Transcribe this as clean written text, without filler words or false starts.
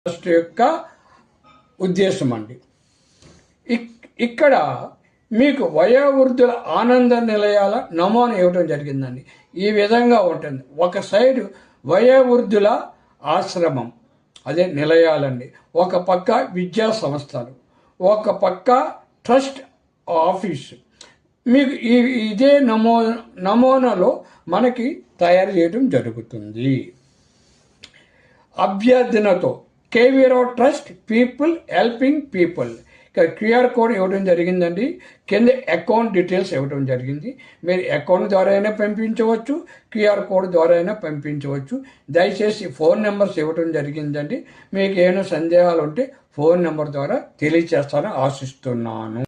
Trust యొక్క ఉద్దేశం అండి. ఇక్కడ మీకు వయోవృద్ధుల ఆనంద నిలయాల నమూనా ఇవ్వడం జరిగిందండి. ఈ విధంగా ఉంటుంది. ఒక సైడు వయోవృద్ధుల ఆశ్రమం, అదే నిలయాలండి. ఒక పక్క విద్యా సంస్థలు, ఒక పక్క ట్రస్ట్ ఆఫీసు. మీకు ఇదే నమూనాలో మనకి తయారు చేయడం జరుగుతుంది. అభ్యర్థనతో K V Rao trust people helping people. ఇక్కడ క్యూఆర్ కోడ్ ఇవ్వడం జరిగిందండి. కింద అకౌంట్ డీటెయిల్స్ ఇవ్వడం జరిగింది. మీరు అకౌంట్ ద్వారా అయినా పంపించవచ్చు, క్యూఆర్ కోడ్ ద్వారా అయినా పంపించవచ్చు. దయచేసి ఫోన్ నెంబర్స్ ఇవ్వడం జరిగిందండి. మీకు ఏమైనా సందేహాలు ఉంటే ఫోన్ నెంబర్ ద్వారా తెలియచేస్తానని ఆశిస్తున్నాను.